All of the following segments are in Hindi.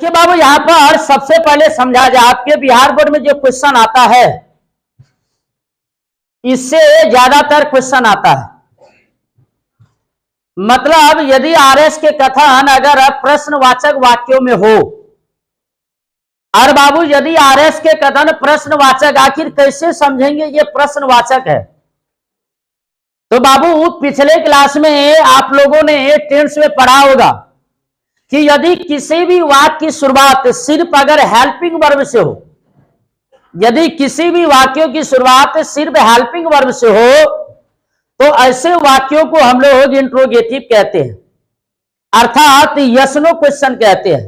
देखिए बाबू, यहां पर सबसे पहले समझा जाए, आपके बिहार बोर्ड में जो क्वेश्चन आता है इससे ज्यादातर क्वेश्चन आता है। मतलब यदि आरएस के कथन अगर प्रश्नवाचक वाक्यों में हो, और बाबू यदि आरएस के कथन प्रश्नवाचक, आखिर कैसे समझेंगे ये प्रश्नवाचक है? तो बाबू पिछले क्लास में आप लोगों ने टेंस में पढ़ा होगा कि यदि किसी भी वाक्य की शुरुआत सिर्फ अगर हेल्पिंग वर्ब से हो, यदि किसी भी वाक्यों की शुरुआत सिर्फ हेल्पिंग वर्ब से हो तो ऐसे वाक्यों को हम लोग इंट्रोगेटिव कहते हैं, अर्थात यस नो क्वेश्चन कहते हैं।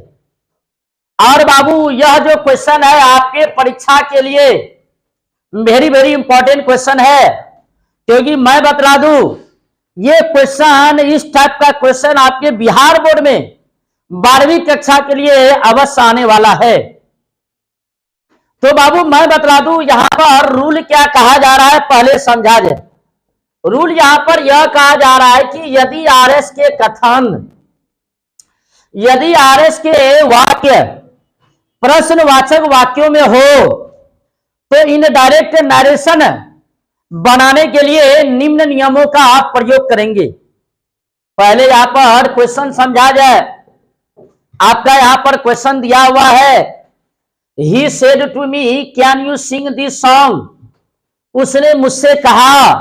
और बाबू यह जो क्वेश्चन है आपके परीक्षा के लिए वेरी वेरी इंपॉर्टेंट क्वेश्चन है, क्योंकि मैं बतला दूं ये क्वेश्चन, इस टाइप का क्वेश्चन आपके बिहार बोर्ड में 12वीं कक्षा के लिए अवश्य आने वाला है। तो बाबू मैं बतला दूं यहां पर रूल क्या कहा जा रहा है, पहले समझा जाए। रूल यहां पर यह कहा जा रहा है कि यदि आरएस के कथन, यदि आरएस के वाक्य प्रश्नवाचक वाक्यों में हो तो इनडायरेक्ट नरेशन बनाने के लिए निम्न नियमों का आप प्रयोग करेंगे। पहले यहां पर क्वेश्चन समझा जाए। आपका यहां पर क्वेश्चन दिया हुआ है, he said to me can you sing this song. उसने मुझसे कहा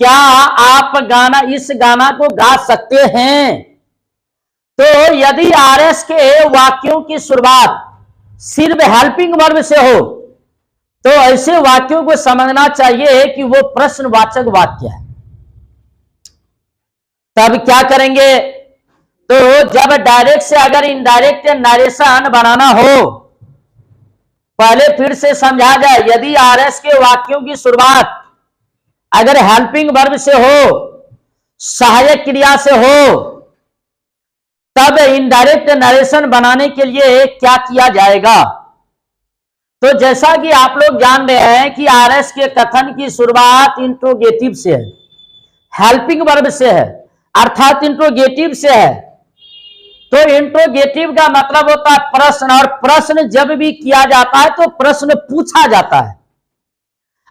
क्या आप गाना, इस गाना को गा सकते हैं? तो यदि आरएस के वाक्यों की शुरुआत सिर्फ हेल्पिंग वर्ब से हो तो ऐसे वाक्यों को समझना चाहिए कि वो प्रश्नवाचक वाक्य है। तब क्या करेंगे? तो जब डायरेक्ट से अगर इनडायरेक्ट नरेशन बनाना हो, पहले फिर से समझा जाए, यदि आरएस के वाक्यों की शुरुआत अगर हेल्पिंग वर्ब से हो, सहायक क्रिया से हो, तब इनडायरेक्ट नरेशन बनाने के लिए क्या किया जाएगा? तो जैसा कि आप लोग जान रहे हैं कि आरएस के कथन की शुरुआत इंट्रोगेटिव से है, हेल्पिंग वर्ब से है, अर्थात इंट्रोगेटिव से है। तो इंट्रोगेटिव का मतलब होता है प्रश्न, और प्रश्न जब भी किया जाता है तो प्रश्न पूछा जाता है,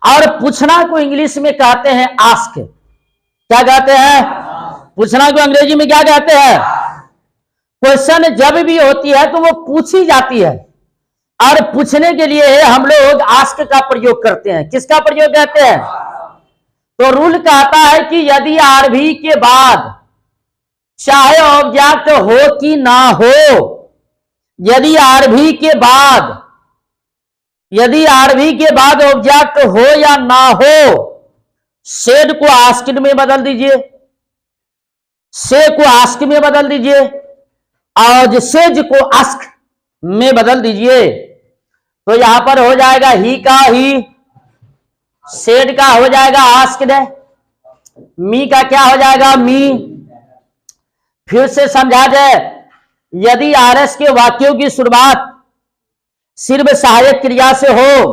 और पूछना को इंग्लिश में कहते हैं आस्क। क्या कहते हैं? पूछना को अंग्रेजी में क्या कहते हैं? क्वेश्चन जब भी होती है तो वो पूछी जाती है, और पूछने के लिए हम लोग आस्क का प्रयोग करते हैं। किसका प्रयोग करते हैं? तो रूल कहता है कि यदि आरभी के बाद चाहे ऑब्जेक्ट हो कि ना हो, यदि आरभी के बाद, यदि आरभी के बाद ऑब्जेक्ट हो या ना हो, सेड को आस्क्ड में बदल दीजिए, से को आस्क में बदल दीजिए, और सेज को आस्क में बदल दीजिए। तो यहां पर हो जाएगा ही का ही, सेड का हो जाएगा आस्क्ड, मी का क्या हो जाएगा? मी। फिर से समझा जाए, यदि आरएस के वाक्यों की शुरुआत सिर्फ सहायक क्रिया से हो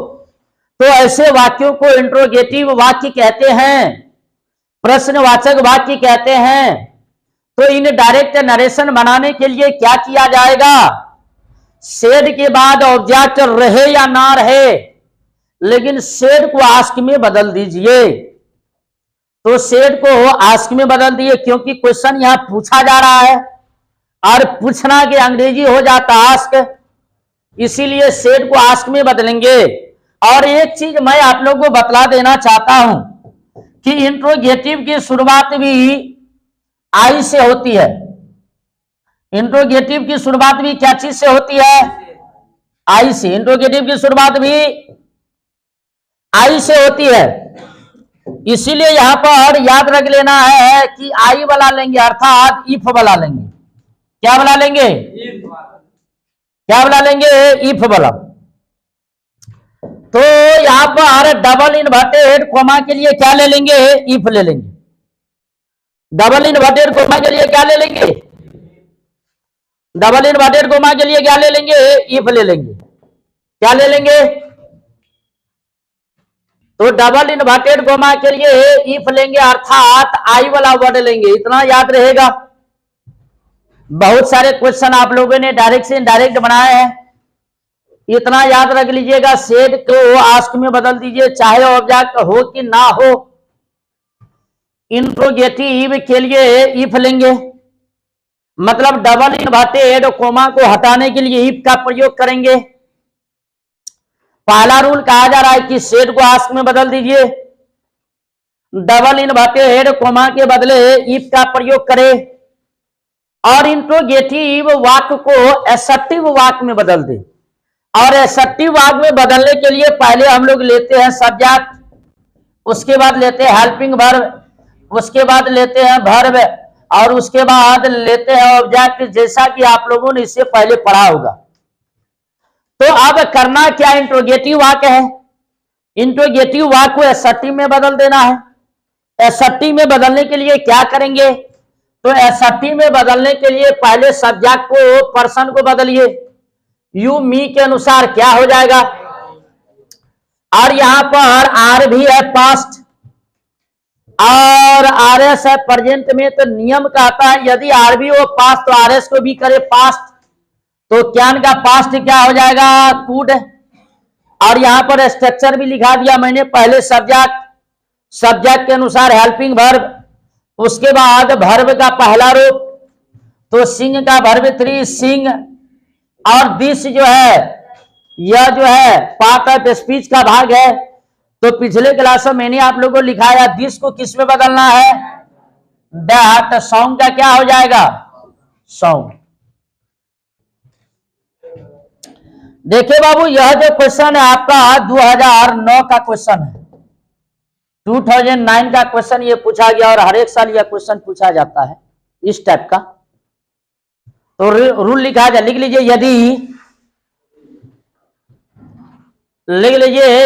तो ऐसे वाक्यों को इंट्रोगेटिव वाक्य कहते हैं, प्रश्नवाचक वाक्य कहते हैं। तो इन डायरेक्ट नरेशन बनाने के लिए क्या किया जाएगा? सेड के बाद ऑब्जेक्ट रहे या ना रहे, लेकिन सेड को आस्क में बदल दीजिए। तो सेड को आस्क में बदल दिए, क्योंकि क्वेश्चन यहां पूछा जा रहा है, और पूछना के अंग्रेजी हो जाता आस्क, इसीलिए सेड को आस्क में बदलेंगे। और एक चीज मैं आप लोगों को बतला देना चाहता हूं कि इंट्रोगेटिव की शुरुआत भी आई से होती है। इंट्रोगेटिव की शुरुआत भी क्या चीज से होती है? आई से। इंट्रोगेटिव की शुरुआत भी आई से होती है, इसीलिए यहां पर याद रख लेना है कि आई वाला लेंगे, अर्थात इफ वाला लेंगे। क्या वाला लेंगे? क्या वाला लेंगे? इफ वाला। तो यहां पर डबल इन्वर्टेड कोमा के लिए क्या ले लेंगे? इफ ले लेंगे। डबल इन्वर्टेड कोमा के लिए क्या ले लेंगे? डबल इन्वर्टेड कोमा के लिए क्या ले लेंगे? इफ ले लेंगे। क्या ले लेंगे? तो डबल इन्वर्टेड कोमा के लिए इफ लेंगे, अर्थात आई वाला वर्ड लेंगे। इतना याद रहेगा। बहुत सारे क्वेश्चन आप लोगों ने डायरेक्ट से इनडायरेक्ट बनाए हैं। इतना याद रख लीजिएगा, सेड को आस्क में बदल दीजिए, चाहे ऑब्जेक्ट हो कि ना हो। इंट्रोगेटिव के लिए इफ लेंगे, मतलब डबल इन्वर्टेड कोमा को हटाने के लिए इफ का प्रयोग करेंगे। पहला रूल कहा जा रहा है कि सेड को आस्क में बदल दीजिए, डबल इन्वर्टेड कोमा के बदले इफ का प्रयोग करें, और इंट्रोगेटिव वाक्य को एसर्टिव वाक्य में बदल दे। और एसर्टिव वाक्य में बदलने के लिए पहले हम लोग लेते हैं सब्जेक्ट, उसके बाद लेते हैं हेल्पिंग वर्ब, उसके बाद लेते हैं वर्ब, और उसके बाद लेते हैं ऑब्जेक्ट, जैसा कि आप लोगों ने इससे पहले पढ़ा होगा। तो अब करना क्या, इंट्रोगेटिव वाक्य है, इंट्रोगेटिव वाक्य को एसर्टिव में बदल देना है। एसर्टिव में बदलने के लिए क्या करेंगे, तो एसर्टिव में बदलने के लिए पहले सब्जेक्ट को पर्सन को बदलिए, यू मी के अनुसार क्या हो जाएगा, और यहां पर आर भी है पास्ट और आर एस है प्रेजेंट में। तो नियम कहता है यदि आर भी हो पास्ट तो आर एस को भी करे पास्ट, तो कैन का पास्ट क्या हो जाएगा, कुड। और यहां पर स्ट्रक्चर भी लिखा दिया मैंने, पहले सब्जेक्ट, सब्जेक्ट के अनुसार हेल्पिंग वर्ब, उसके बाद वर्ब का पहला रूप, तो सिंग का वर्ब 3 सिंग, और दिस जो है यह जो है पार्ट ऑफ स्पीच का भाग है। तो पिछले क्लास में मैंने आप लोगों को लिखाया दिस को किस में बदलना है, दैट। सॉन्ग का क्या हो जाएगा, सॉन्ग। देखिए बाबू, यह जो क्वेश्चन है आपका 2009 का क्वेश्चन है, 2009 का क्वेश्चन ये पूछा गया, और हर एक साल यह क्वेश्चन पूछा जाता है इस टाइप का। तो रूल लिखा जाए, लिख लीजिए,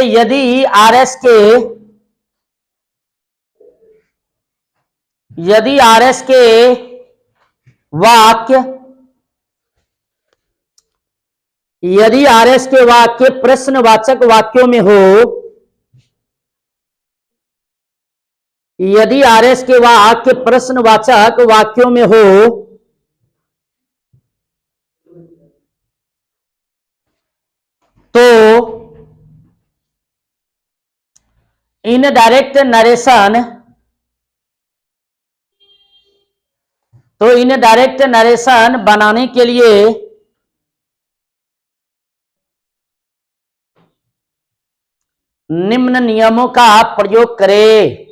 यदि आरएस के वाक्य, यदि आरएस के वाक्य प्रश्नवाचक वाक्यों में हो, यदि आरएस के वाक्य प्रश्नवाचक वाक्यों में हो, तो इनडायरेक्ट नरेशन बनाने के लिए निम्न नियमों का प्रयोग करें।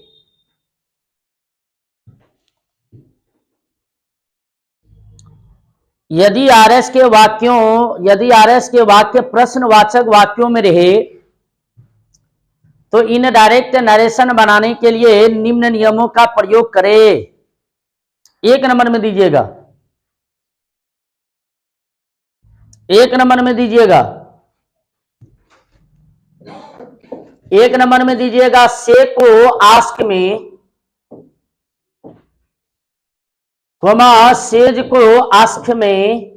यदि आरएस के वाक्य प्रश्नवाचक वाक्यों में रहे, तो इनडायरेक्ट नरेशन बनाने के लिए निम्न नियमों का प्रयोग करें। 1 नंबर में दीजिएगा, 1 नंबर में दीजिएगा, 1 नंबर में दीजिएगा, से को आस्क में, सेज को आस्क में,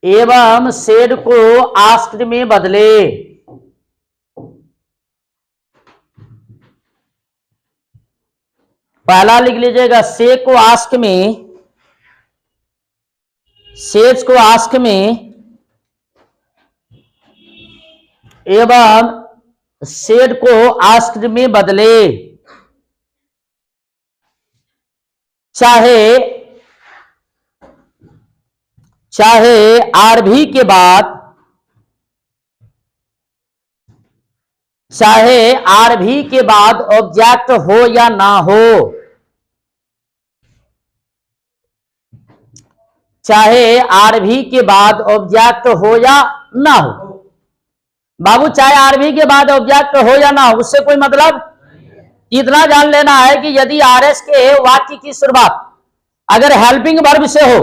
एवं सेड को आस्क्ड में बदले। पहला लिख लीजिएगा, से को आस्क में, सेज को आस्क में, एवं सेड को आस्क्ड में बदले। चाहे आरभी के बाद, ऑब्जेक्ट हो या ना हो, चाहे आरभी के बाद ऑब्जेक्ट हो या ना हो। बाबू, चाहे आरभी के बाद ऑब्जेक्ट हो या ना हो, उससे कोई मतलब। इतना जान लेना है कि यदि आरएस के वाक्य की शुरुआत अगर हेल्पिंग वर्ब से हो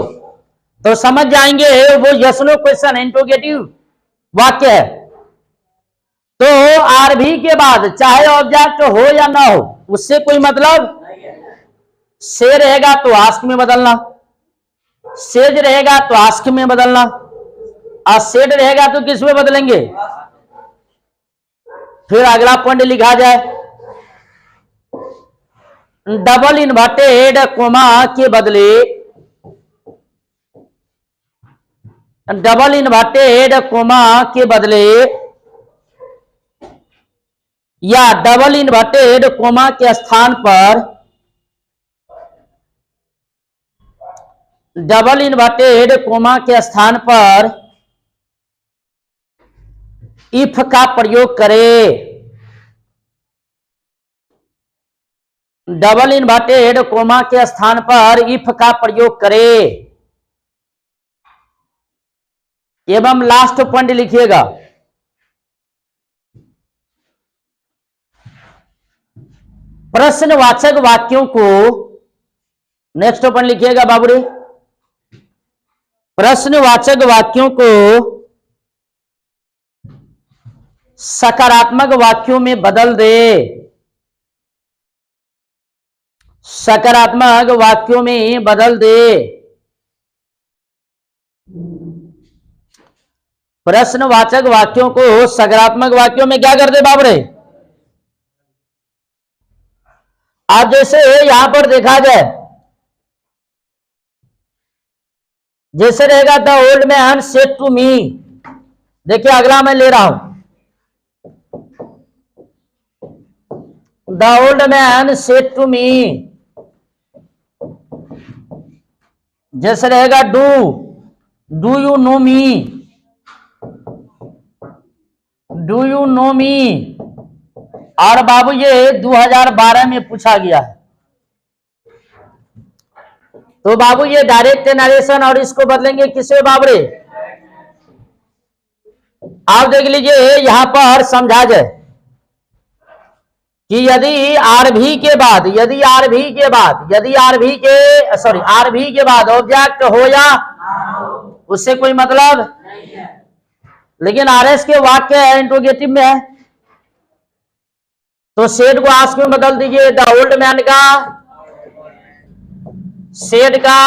तो समझ जाएंगे वो यस नो क्वेश्चन इंट्रोगेटिव वाक्य है। तो आरभी के बाद चाहे ऑब्जेक्ट हो या ना हो, उससे कोई मतलब। से रहेगा तो आस्क में बदलना, सेज रहेगा तो आस्क में बदलना, और सेड रहेगा तो किस में बदलेंगे। फिर अगला पॉइंट लिखा जाए, डबल इन्वर्टेड कोमा के बदले डबल इन्वर्टेड कोमा के बदले या डबल इन्वर्टेड कोमा के स्थान पर डबल इन्वर्टेड कोमा के स्थान पर इफ का प्रयोग करें। डबल इन्वर्टेड कोमा के स्थान पर इफ का प्रयोग करें एवं लास्ट पॉइंट लिखिएगा, प्रश्नवाचक वाक्यों को, नेक्स्ट पॉइंट लिखिएगा बाबूरे, प्रश्नवाचक वाक्यों को सकारात्मक वाक्यों में बदल दे। सकारात्मक वाक्यों में बदल दे। प्रश्नवाचक वाक्यों को सकारात्मक वाक्यों में क्या कर दे बाबरे। आज जैसे यहां पर देखा जाए, जैसे रहेगा the old man said to me. देखिए अगला मैं ले रहा हूं, the old man said to me. जैसे रहेगा do you know me, do you know me. और बाबू ये 2012 में पूछा गया है, तो बाबू ये डायरेक्ट नरेशन और इसको बदलेंगे किससे बाबरे। आप देख लीजिए यहां पर समझा जाए कि यदि आरभी के बाद आरभी के बाद ऑब्जेक्ट हो या उससे कोई मतलब नहीं है, लेकिन आरएस के वाक्य इंट्रोगेटिव में है, तो सेड को आस्क में बदल दीजिए। द ओल्ड मैन का सेड का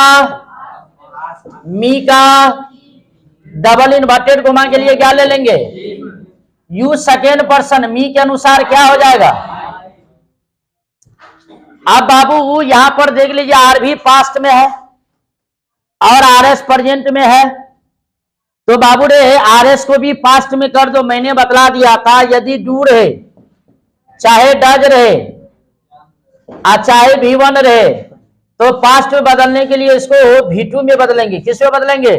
मी का डबल इन्वर्टेड कोमा के लिए क्या ले लेंगे, यू सेकेंड पर्सन मी के अनुसार क्या हो जाएगा। अब बाबू यहां पर देख लीजिए आर भी पास्ट में है और आरएस प्रेजेंट में है, तो बाबू रे आरएस को भी पास्ट में कर दो। मैंने बतला दिया था यदि डू रहे चाहे डज रहे चाहे V1 रहे तो पास्ट में बदलने के लिए इसको V2 में बदलेंगे। किस में बदलेंगे,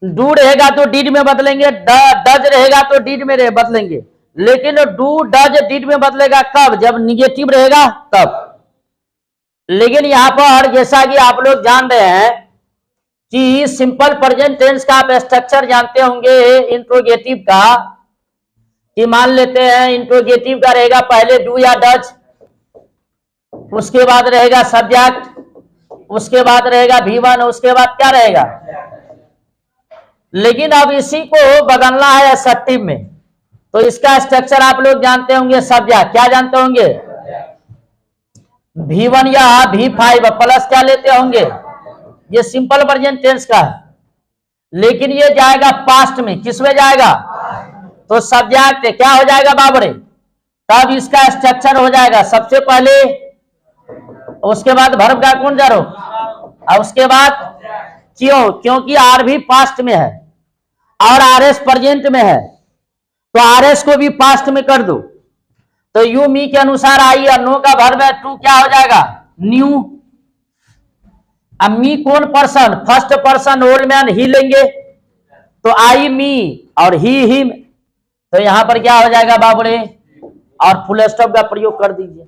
डू रहेगा तो डिड में बदलेंगे, डज रहेगा तो डिड में बदलेंगे। लेकिन डू डज डिड में बदलेगा कब, जब निगेटिव रहेगा तब। लेकिन यहां पर जैसा कि आप लोग जान रहे हैं कि सिंपल प्रेजेंट टेंस का आप स्ट्रक्चर जानते होंगे इंट्रोगेटिव का, कि मान लेते हैं इंट्रोगेटिव का रहेगा पहले डू या डज, उसके बाद रहेगा सब्जेक्ट, उसके बाद रहेगा V1, उसके बाद क्या रहेगा। लेकिन अब इसी को बदलना है एसर्टिव में, तो इसका स्ट्रक्चर आप लोग जानते होंगे सब्जेक्ट, क्या जानते होंगे, V1 या V5 प्लस क्या लेते होंगे, ये सिंपल प्रेजेंट टेंस का है। लेकिन ये जाएगा पास्ट में, किस में जाएगा, तो सब्जेक्ट क्या हो जाएगा बाबरे, तब इसका स्ट्रक्चर हो जाएगा सबसे पहले, उसके बाद वर्ब का कौन जरो, और उसके बाद क्यों, क्योंकि आर भी पास्ट में है और आरएस प्रेजेंट में है, तो आरएस को भी पास्ट में कर दो। तो यू मी के अनुसार आई और नो का वर्ब है टू, क्या हो जाएगा न्यू। अब मी कौन person, first person old man ही लेंगे, तो आई मी और ही हिम, तो यहां पर क्या हो जाएगा बाबूरे, और फुल स्टॉप का प्रयोग कर दीजिए।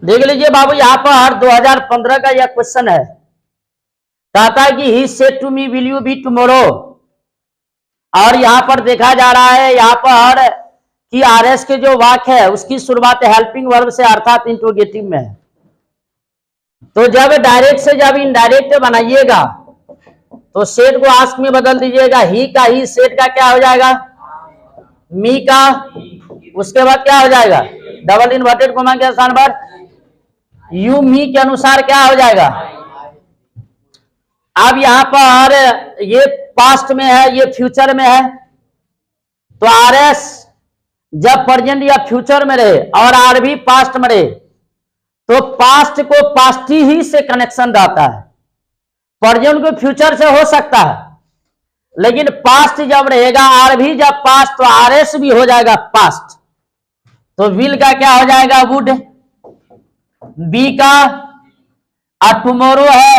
देख लीजिए बाबू यहां पर 2015 का यह क्वेश्चन है, कहता है कि he said to me will you be tomorrow, और यहां पर देखा जा रहा है यहां पर कि आरएस के जो वाक्य है उसकी शुरुआत हेल्पिंग वर्ब से अर्थात इंट्रोगेटिव में है। तो जब डायरेक्ट से जब इनडायरेक्ट बनाइएगा तो सेड को आस्क में बदल दीजिएगा, ही का ही, सेड का क्या हो जाएगा मी का, उसके बाद क्या हो जाएगा डबल इन्वर्टेड कोमा के स्थान पर यू मी के अनुसार क्या हो जाएगा। अब यहां पर ये पास्ट में है, ये फ्यूचर में है, तो आर एस जब प्रेजेंट या फ्यूचर में रहे और आर भी पास्ट में रहे तो पास्ट को पास्ट ही से कनेक्शन रहता है, प्रेजेंट को फ्यूचर से हो सकता है, लेकिन पास्ट जब रहेगा आर भी जब पास्ट तो आर एस भी हो जाएगा पास्ट। तो विल का क्या हो जाएगा? वुड। बी का टुमारो है,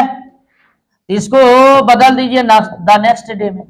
इसको बदल दीजिए द नेक्स्ट डे में।